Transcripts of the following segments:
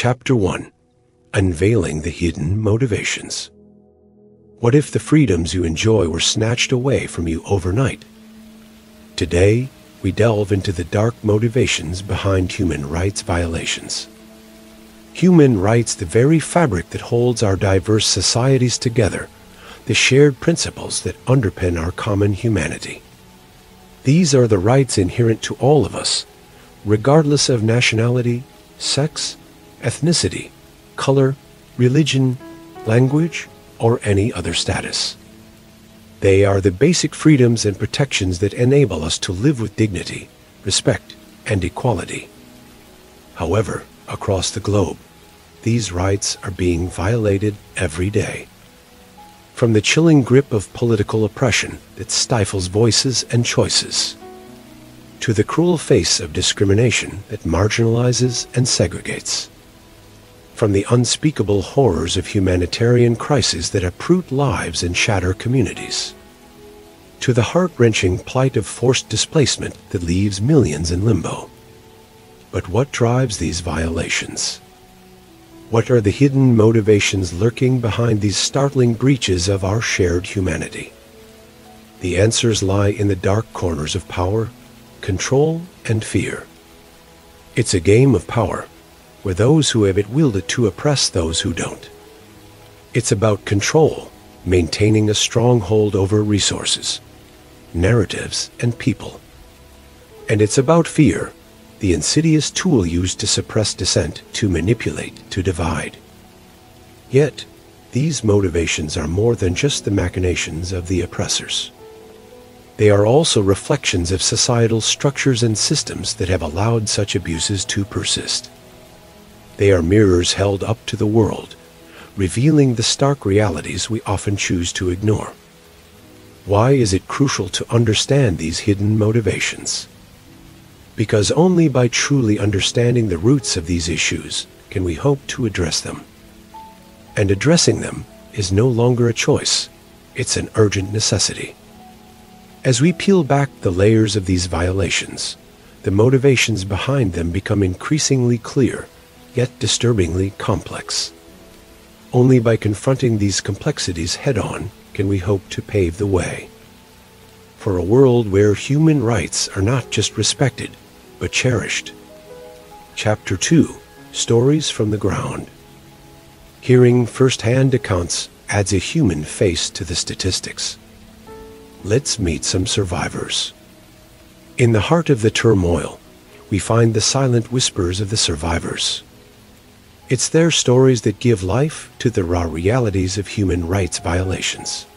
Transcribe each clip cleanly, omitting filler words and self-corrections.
Chapter 1. Unveiling the Hidden Motivations. What if the freedoms you enjoy were snatched away from you overnight? Today, we delve into the dark motivations behind human rights violations. Human rights, the very fabric that holds our diverse societies together, the shared principles that underpin our common humanity. These are the rights inherent to all of us, regardless of nationality, sex, ethnicity, color, religion, language, or any other status. They are the basic freedoms and protections that enable us to live with dignity, respect, and equality. However, across the globe, these rights are being violated every day. From the chilling grip of political oppression that stifles voices and choices, to the cruel face of discrimination that marginalizes and segregates. From the unspeakable horrors of humanitarian crises that uproot lives and shatter communities, to the heart-wrenching plight of forced displacement that leaves millions in limbo. But what drives these violations? What are the hidden motivations lurking behind these startling breaches of our shared humanity? The answers lie in the dark corners of power, control, and fear. It's a game of power, where those who have it wield it to oppress those who don't. It's about control, maintaining a stronghold over resources, narratives, and people. And it's about fear, the insidious tool used to suppress dissent, to manipulate, to divide. Yet, these motivations are more than just the machinations of the oppressors. They are also reflections of societal structures and systems that have allowed such abuses to persist. They are mirrors held up to the world, revealing the stark realities we often choose to ignore. Why is it crucial to understand these hidden motivations? Because only by truly understanding the roots of these issues can we hope to address them. And addressing them is no longer a choice, it's an urgent necessity. As we peel back the layers of these violations, the motivations behind them become increasingly clear, yet disturbingly complex. Only by confronting these complexities head-on can we hope to pave the way for a world where human rights are not just respected, but cherished. Chapter 2. Stories from the Ground. Hearing first-hand accounts adds a human face to the statistics. Let's meet some survivors. In the heart of the turmoil, we find the silent whispers of the survivors. It's their stories that give life to the raw realities of human rights violations.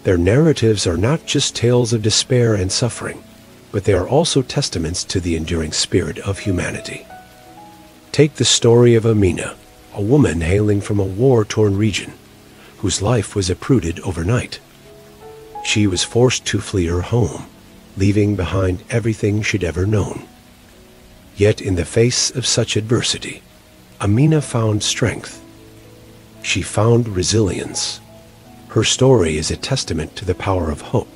Their narratives are not just tales of despair and suffering, but they are also testaments to the enduring spirit of humanity. Take the story of Amina, a woman hailing from a war-torn region, whose life was uprooted overnight. She was forced to flee her home, leaving behind everything she'd ever known. Yet in the face of such adversity, Amina found strength. She found resilience. Her story is a testament to the power of hope,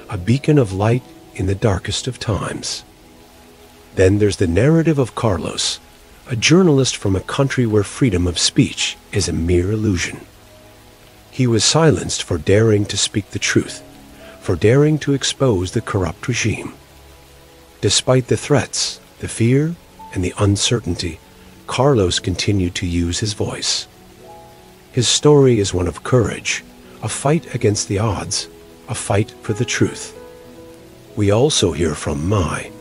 a beacon of light in the darkest of times. Then there's the narrative of Carlos, a journalist from a country where freedom of speech is a mere illusion. He was silenced for daring to speak the truth, for daring to expose the corrupt regime. Despite the threats, the fear, and the uncertainty, Carlos continued to use his voice. His story is one of courage, a fight against the odds, a fight for the truth. We also hear from Mai,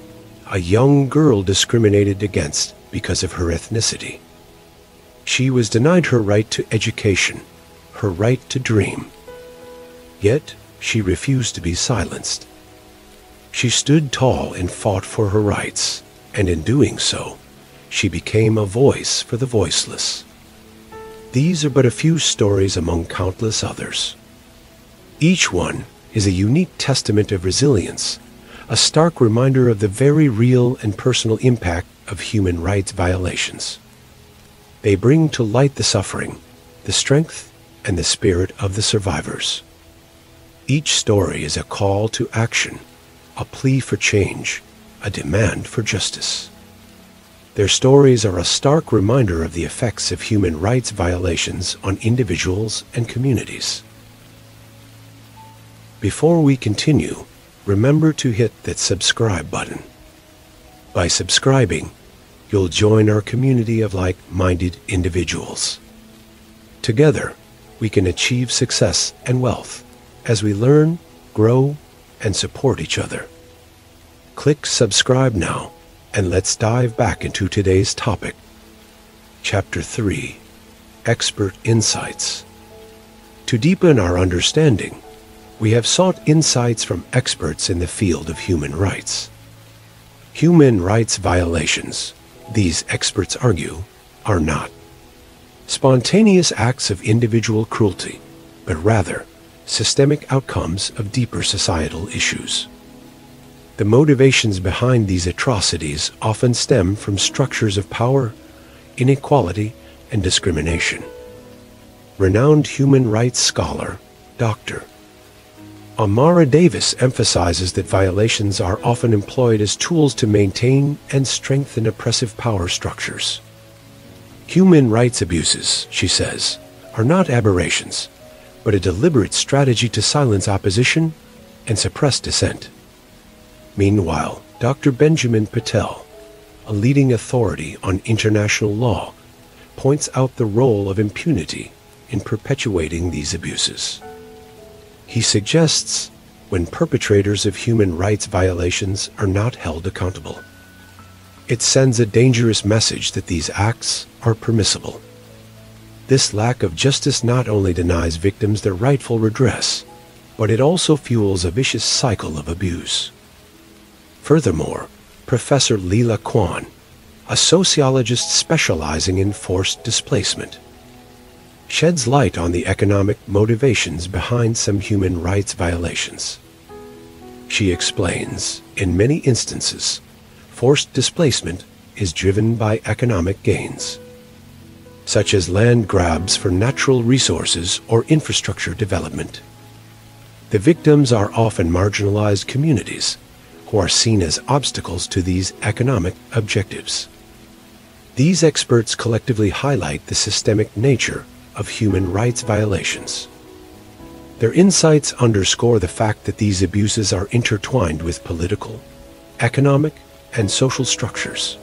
a young girl discriminated against because of her ethnicity. She was denied her right to education, her right to dream. Yet, she refused to be silenced. She stood tall and fought for her rights, and in doing so, she became a voice for the voiceless. These are but a few stories among countless others. Each one is a unique testament of resilience, a stark reminder of the very real and personal impact of human rights violations. They bring to light the suffering, the strength, and the spirit of the survivors. Each story is a call to action, a plea for change, a demand for justice. Their stories are a stark reminder of the effects of human rights violations on individuals and communities. Before we continue, remember to hit that subscribe button. By subscribing, you'll join our community of like-minded individuals. Together, we can achieve success and wealth as we learn, grow, and support each other. Click subscribe now, and let's dive back into today's topic. Chapter 3: Expert Insights. To deepen our understanding, we have sought insights from experts in the field of human rights. Human rights violations, these experts argue, are not spontaneous acts of individual cruelty, but rather systemic outcomes of deeper societal issues. The motivations behind these atrocities often stem from structures of power, inequality, and discrimination. Renowned human rights scholar, Dr. Amara Davis emphasizes that violations are often employed as tools to maintain and strengthen oppressive power structures. Human rights abuses, she says, are not aberrations, but a deliberate strategy to silence opposition and suppress dissent. Meanwhile, Dr. Benjamin Patel, a leading authority on international law, points out the role of impunity in perpetuating these abuses. He suggests when perpetrators of human rights violations are not held accountable, it sends a dangerous message that these acts are permissible. This lack of justice not only denies victims their rightful redress, but it also fuels a vicious cycle of abuse. Furthermore, Professor Leela Kwan, a sociologist specializing in forced displacement, sheds light on the economic motivations behind some human rights violations. She explains, in many instances, forced displacement is driven by economic gains, such as land grabs for natural resources or infrastructure development. The victims are often marginalized communities who are seen as obstacles to these economic objectives. These experts collectively highlight the systemic nature of human rights violations. Their insights underscore the fact that these abuses are intertwined with political, economic, and social structures.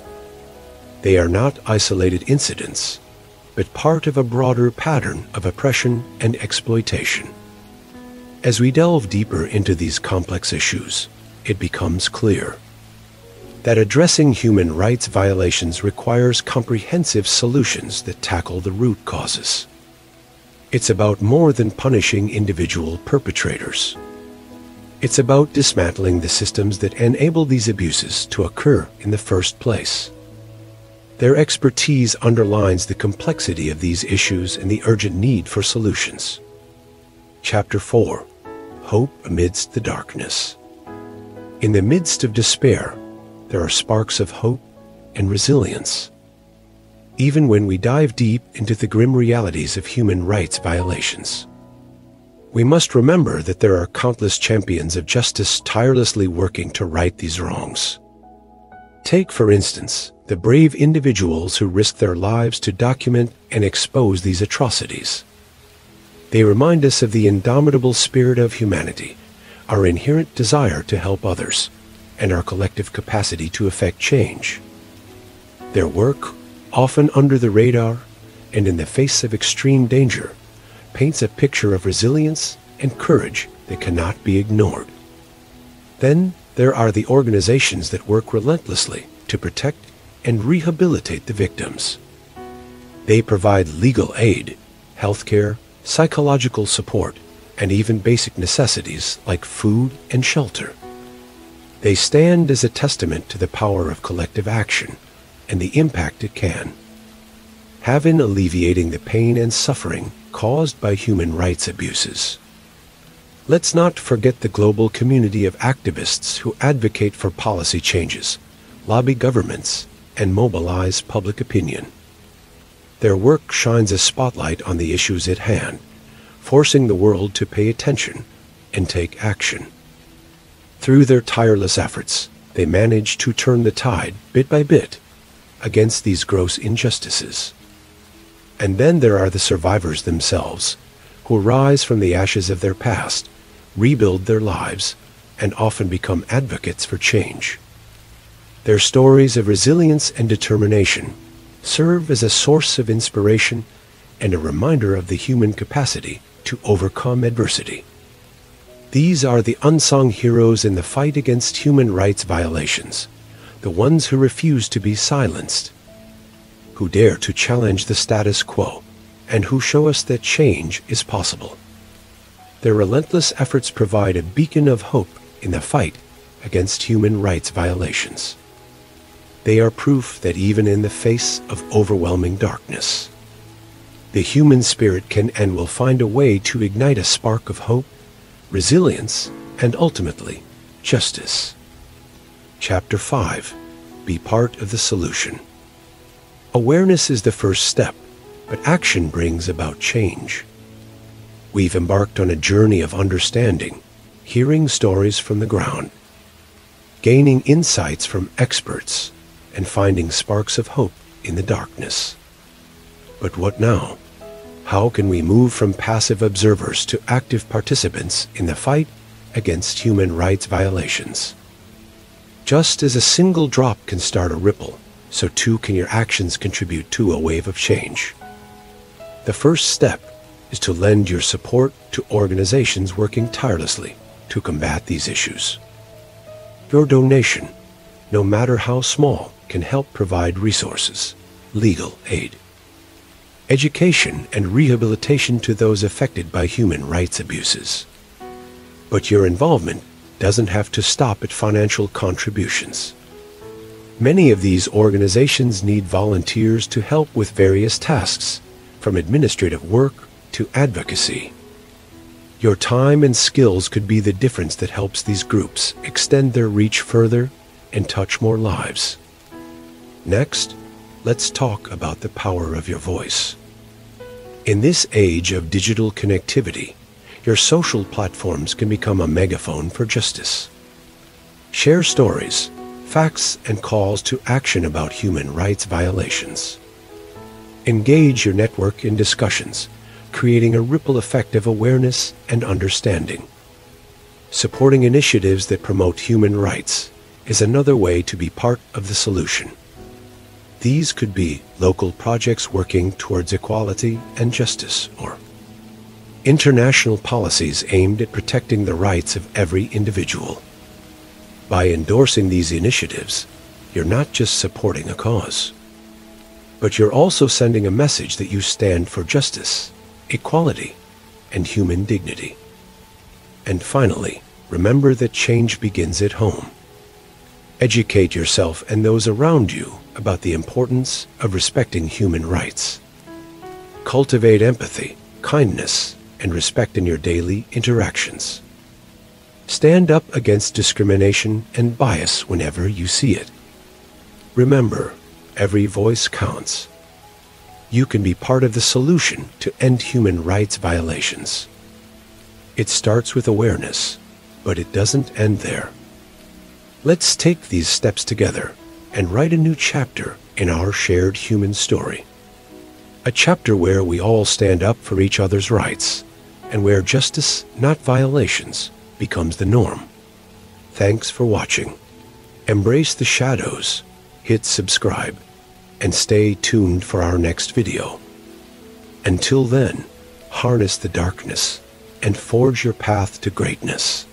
They are not isolated incidents, but part of a broader pattern of oppression and exploitation. As we delve deeper into these complex issues, it becomes clear that addressing human rights violations requires comprehensive solutions that tackle the root causes. It's about more than punishing individual perpetrators. It's about dismantling the systems that enable these abuses to occur in the first place. Their expertise underlines the complexity of these issues and the urgent need for solutions. Chapter 4: Hope Amidst the Darkness. In the midst of despair, there are sparks of hope and resilience. Even when we dive deep into the grim realities of human rights violations, we must remember that there are countless champions of justice tirelessly working to right these wrongs. Take, for instance, the brave individuals who risk their lives to document and expose these atrocities. They remind us of the indomitable spirit of humanity, our inherent desire to help others, and our collective capacity to effect change. Their work, often under the radar and in the face of extreme danger, paints a picture of resilience and courage that cannot be ignored. Then there are the organizations that work relentlessly to protect and rehabilitate the victims. They provide legal aid, healthcare, psychological support, and even basic necessities like food and shelter. They stand as a testament to the power of collective action and the impact it can have in alleviating the pain and suffering caused by human rights abuses. Let's not forget the global community of activists who advocate for policy changes, lobby governments, and mobilize public opinion. Their work shines a spotlight on the issues at hand, forcing the world to pay attention and take action. Through their tireless efforts, they manage to turn the tide bit by bit, against these gross injustices. And then there are the survivors themselves, who rise from the ashes of their past, rebuild their lives, and often become advocates for change. Their stories of resilience and determination serve as a source of inspiration and a reminder of the human capacity to overcome adversity. These are the unsung heroes in the fight against human rights violations, the ones who refuse to be silenced, who dare to challenge the status quo, and who show us that change is possible. Their relentless efforts provide a beacon of hope in the fight against human rights violations. They are proof that even in the face of overwhelming darkness, the human spirit can and will find a way to ignite a spark of hope, resilience, and ultimately, justice. Chapter 5. Be part of the solution. Awareness is the first step, but action brings about change. We've embarked on a journey of understanding, hearing stories from the ground, gaining insights from experts, and finding sparks of hope in the darkness. But what now? How can we move from passive observers to active participants in the fight against human rights violations? Just as a single drop can start a ripple, so too can your actions contribute to a wave of change. The first step is to lend your support to organizations working tirelessly to combat these issues. Your donation, no matter how small, can help provide resources, legal aid, education, and rehabilitation to those affected by human rights abuses. But your involvement doesn't have to stop at financial contributions. Many of these organizations need volunteers to help with various tasks, from administrative work to advocacy. Your time and skills could be the difference that helps these groups extend their reach further and touch more lives. Next, let's talk about the power of your voice. In this age of digital connectivity, your social platforms can become a megaphone for justice. Share stories, facts, and calls to action about human rights violations. Engage your network in discussions, creating a ripple effect of awareness and understanding. Supporting initiatives that promote human rights is another way to be part of the solution. These could be local projects working towards equality and justice, or international policies aimed at protecting the rights of every individual. By endorsing these initiatives, you're not just supporting a cause, but you're also sending a message that you stand for justice, equality, and human dignity. And finally, remember that change begins at home. Educate yourself and those around you about the importance of respecting human rights. Cultivate empathy, kindness, and respect in your daily interactions. Stand up against discrimination and bias whenever you see it. Remember, every voice counts. You can be part of the solution to end human rights violations. It starts with awareness, but it doesn't end there. Let's take these steps together and write a new chapter in our shared human story. A chapter where we all stand up for each other's rights, and where justice, not violations, becomes the norm. Thanks for watching. Embrace the shadows, hit subscribe, and stay tuned for our next video. Until then, harness the darkness and forge your path to greatness.